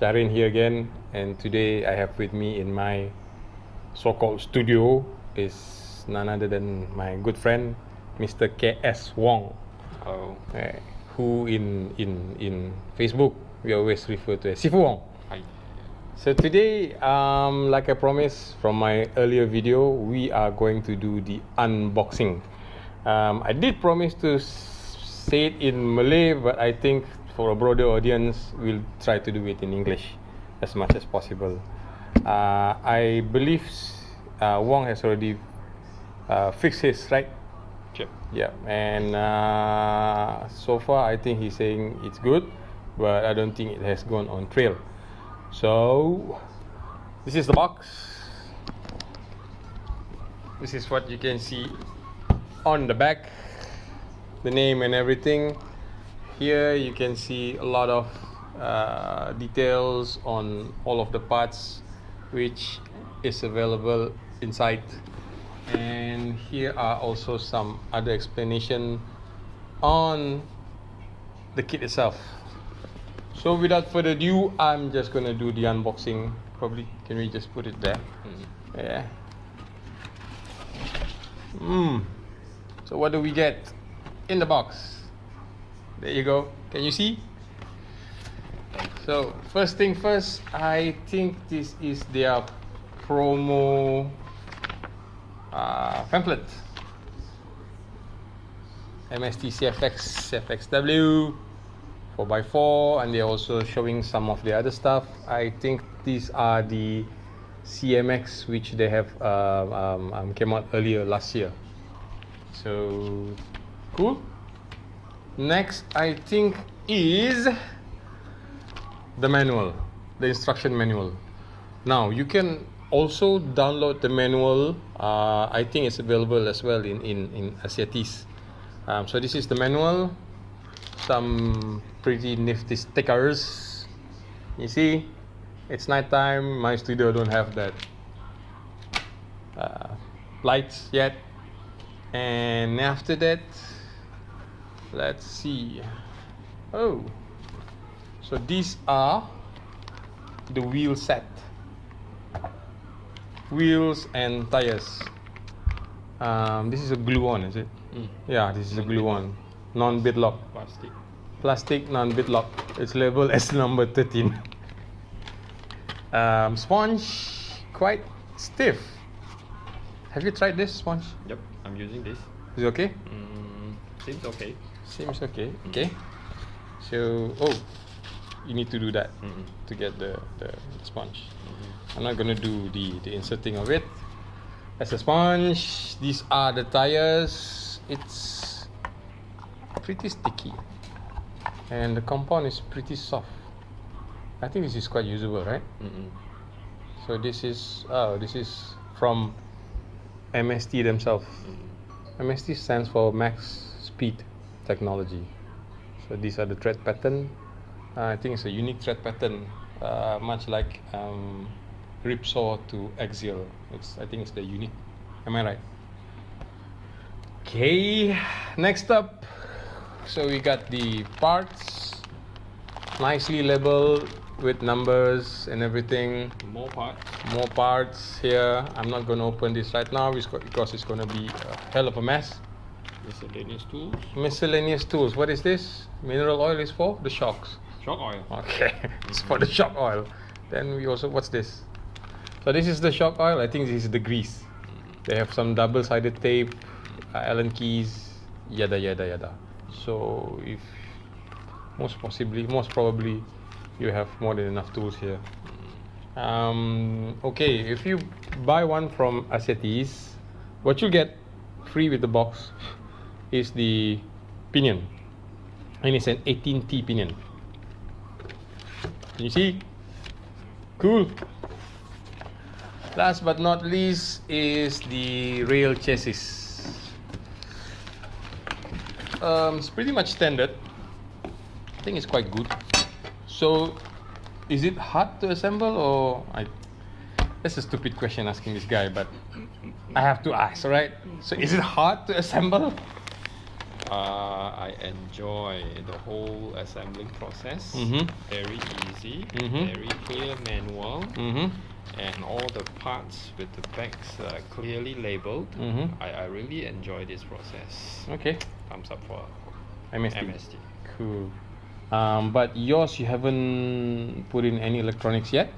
Shahrin here again, and today I have with me in my so-called studio is none other than my good friend, Mr. KS Wong. Hello. Who in Facebook we always refer to as Sifu Wong. Hi. So today, like I promised from my earlier video, we are going to do the unboxing. I did promise to say it in Malay, but I think for a broader audience, we'll try to do it in English as much as possible. I believe Wong has already fixed his, right? Yep. Yeah, and so far I think he's saying it's good, but I don't think it has gone on trail. So this is the box. This is what you can see on the back, the name and everything. Here you can see a lot of details on all of the parts which is available inside, and here are also some other explanation on the kit itself. So without further ado, I'm just gonna do the unboxing. Probably can we just put it there? Yeah. So what do we get in the box? There you go. Can you see? So first thing first, I think this is their promo pamphlet. MST CFX W 4x4, and they're also showing some of the other stuff. I think these are the CMX which they have came out earlier last year. So cool. Next, I think is the manual, the instruction manual. Now you can also download the manual. I think it's available as well in Asiatis. So this is the manual. Some pretty nifty stickers. You see, it's nighttime. My studio don't have that lights yet. And after that, let's see. Oh, so these are the wheel set, wheels and tires. This is a glue on, is it? Yeah, this is a glue on, non-bit lock. Plastic non-bit lock. It's labeled as number 13. Sponge, quite stiff. Have you tried this sponge? Yep, I'm using this. Is it okay? Seems okay. Seems okay. Okay. So, oh, you need to do that to get the sponge. I'm not gonna do the inserting of it. As a sponge, these are the tires. It's pretty sticky, and the compound is pretty soft. I think this is quite usable, right? So this is from MST themselves. MST stands for Max Speed Technology. So these are the thread pattern. I think it's a unique thread pattern, much like ripsaw to axial. I think it's the unique. Am I right? Okay. Next up, so we got the parts, nicely labeled with numbers and everything. More parts. More parts here. I'm not going to open this right now because it's going to be a hell of a mess. Miscellaneous tools. Miscellaneous tools. What is this? Mineral oil is for the shocks. Shock oil. Okay, it's for the shock oil. Then we also, what's this? So this is the shock oil. I think this is the grease. They have some double-sided tape, Allen keys, yada yada yada. So if most probably you have more than enough tools here. Okay, if you buy one from Asiatis, what you get free with the box is the pinion, and it's an 18T pinion. Can you see? Cool. Last but not least is the rail chassis. It's pretty much standard. I think it's quite good. So, is it hard to assemble, or that's a stupid question asking this guy, but I have to ask, right? So, is it hard to assemble? I enjoy the whole assembling process. Very easy, very clear manual, and all the parts with the backs clearly labeled. I really enjoy this process. Okay. Thumbs up for MST. Cool. But yours, you haven't put in any electronics yet?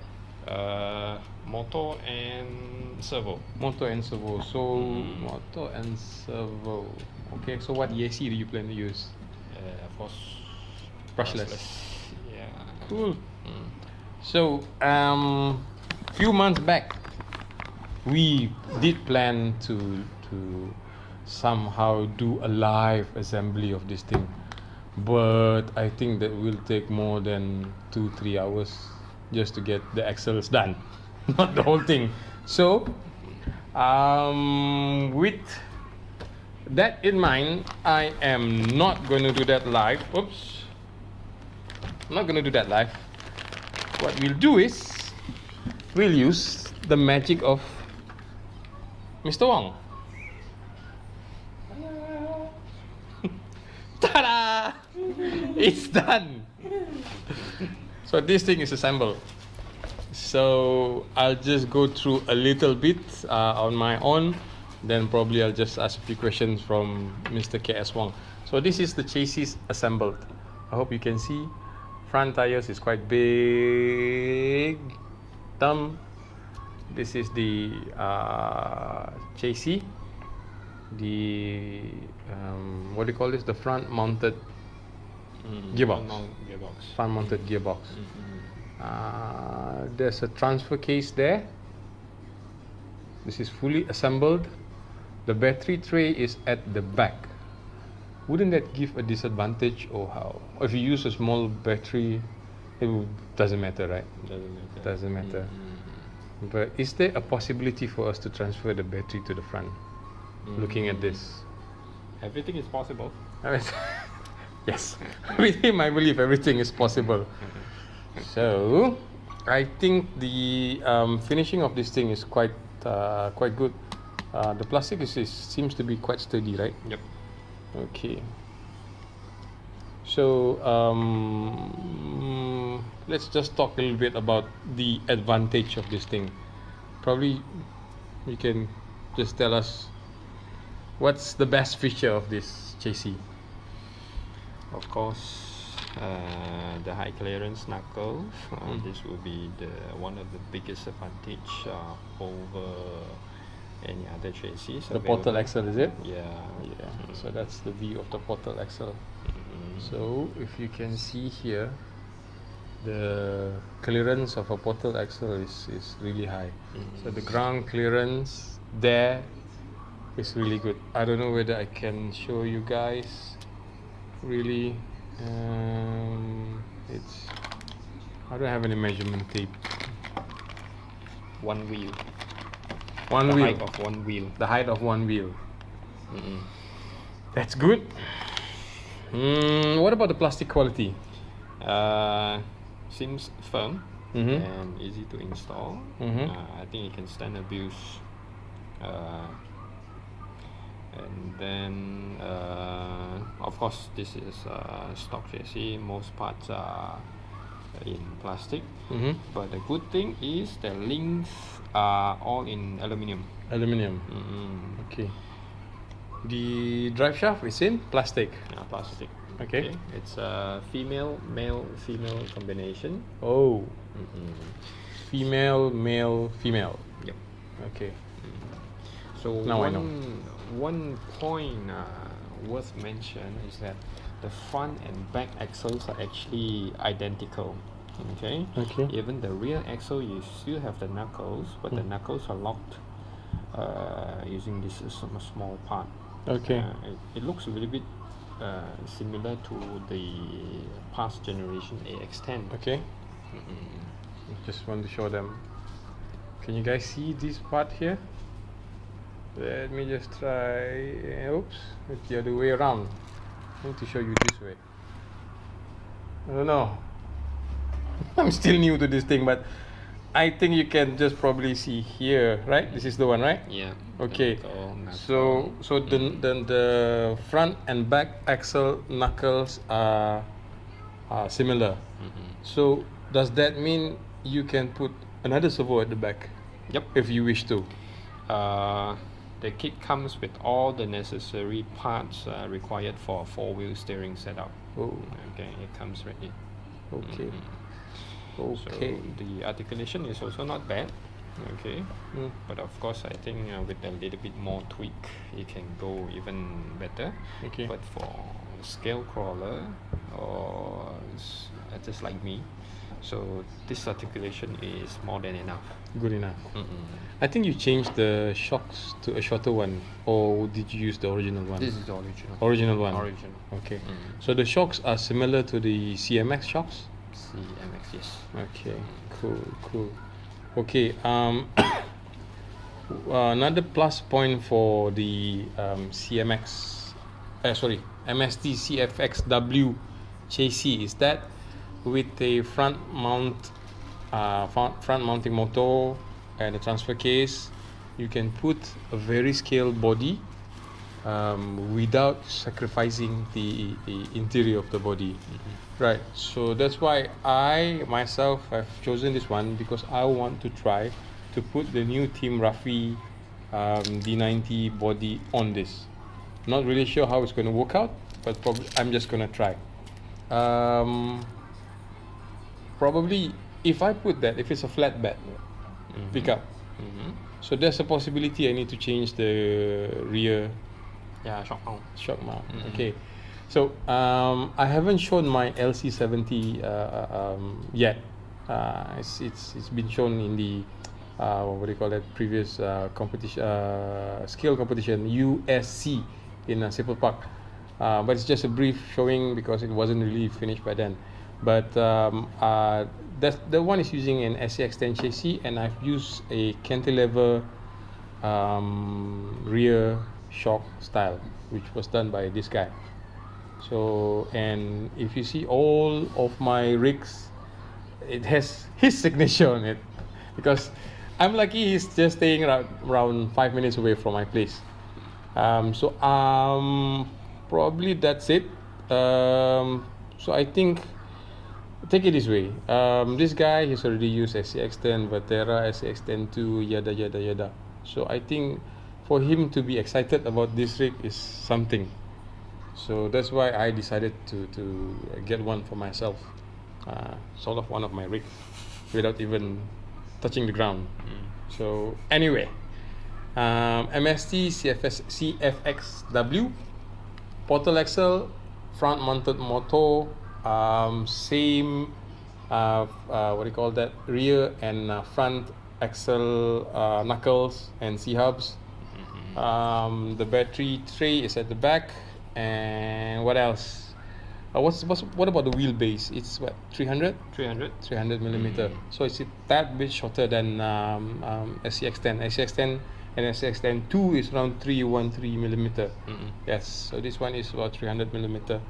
Motor and servo. Motor and servo. So motor and servo. Okay. So what EAC do you plan to use? Brushless. Yeah. Cool. So few months back, we did plan to somehow do a live assembly of this thing, but I think that will take more than 2-3 hours just to get the axles done, not the whole thing. So with that in mind, I am not going to do that live. Oops, I'm not going to do that live. What we'll do is we'll use the magic of Mr. Wong. Ta-da! It's done. So this thing is assembled. So I'll just go through a little bit on my own. Then probably I'll just ask a few questions from Mr. KS Wong. So this is the chassis assembled. I hope you can see. Front tires is quite big. This is the chassis. The what do you call this? The front mounted gearbox. Front mounted gearbox. There's a transfer case there. This is fully assembled. The battery tray is at the back. Wouldn't that give a disadvantage, or how? Or if you use a small battery, it doesn't matter, right? Doesn't matter. But is there a possibility for us to transfer the battery to the front? Looking at this, Everything is possible. yes, with him I believe everything is possible. So I think the finishing of this thing is quite good. The plastic seems to be quite sturdy, right? Yep. Okay. So let's just talk a little bit about the advantage of this thing. Probably you can just tell us what's the best feature of this chassis. Of course, the high clearance knuckles. This will be one of the biggest advantage over any other chassis. The portal axle, is it? Yeah. So that's the view of the portal axle. So if you can see here, the clearance of a portal axle is really high. So the ground clearance there is really good. I don't know whether I can show you guys. Really, I don't have any measurement tape. One wheel. The height of one wheel. The height of one wheel. That's good. What about the plastic quality? Seems firm and easy to install. I think it can stand abuse. And then, of course, this is stock chassis. Most parts are in plastic. But the good thing is the links are all in aluminium. Okay. The drive shaft is in plastic. Plastic. Okay. It's a male, female combination. Oh. Female, male, female. Yep. Okay. So now I know. One point worth mention is that the front and back axles are actually identical. Okay. Even the rear axle, you still have the knuckles, but the knuckles are locked using this small part. Okay. It looks a little bit similar to the past generation AX10. Okay. Just want to show them. Can you guys see this part here? Let me just try. Oops, it's the other way around. I need to show you this way. I don't know. I'm still new to this thing, but I think you can just probably see here, right? This is the one, right? Yeah. Okay. So the front and back axle knuckles are similar. So does that mean you can put another servo at the back? Yep. If you wish to. The kit comes with all the necessary parts required for a four-wheel steering setup. Oh. Okay, it comes ready. Okay. Okay. So the articulation is also not bad. Okay. But of course, I think with a little bit more tweak, it can go even better. Okay. But for scale crawler or just like me, so this articulation is more than enough. Good enough. I think you changed the shocks to a shorter one, or did you use the original one? This is the original. Original one. Original. Okay. So the shocks are similar to the CMX shocks? CMX, yes. Okay. Cool. Okay. Another plus point for the MST CFX W chassis is that with a front mounting motor and a transfer case, you can put a very scaled body without sacrificing the interior of the body. Right, so that's why I myself have chosen this one, because I want to try to put the new Team Rafi D90 body on this. Not really sure how it's going to work out, but probably I'm just going to try. Probably if I put that, if it's a flatbed pickup, so there's a possibility I need to change the rear shock mount. Okay, so I haven't shown my LC70 yet. It's been shown in the what do you call that, previous competition, scale competition, USC in Siput Park, but it's just a brief showing because it wasn't really finished by then. But that's the one is using an SCX10 chassis, and I've used a cantilever rear shock style, which was done by this guy. So, and if you see all of my rigs, it has his signature on it, because I'm lucky he's just staying around 5 minutes away from my place. Probably that's it. So I think, take it this way, this guy, he's already used SCX10, Vatera, SCX10-2, yada. So I think for him to be excited about this rig is something. So that's why I decided to get one for myself, sort of one of my rigs, without even touching the ground. So anyway, MST CFX W, portal axle, front mounted motor, same what do you call that, rear and front axle knuckles and C-hubs. The battery tray is at the back, and what else? What about the wheelbase? It's what, 300 millimeter. So it's a tad bit shorter than SCX10. SCX10 and SCX10-2 is around 313 millimeter. Yes, so this one is about 300 millimeter.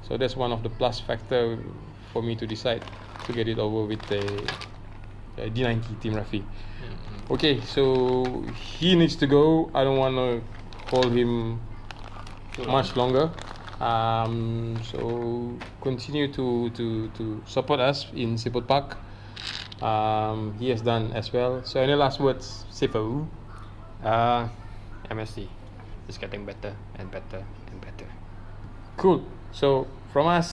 So that's one of the plus factor for me to decide to get it over with the D90 Team Rafi. Okay, so he needs to go. I don't want to hold him much longer. So continue to support us in Siput Park. He has done as well. So any last words, Siput? MST is getting better and better and better. Cool. So from us,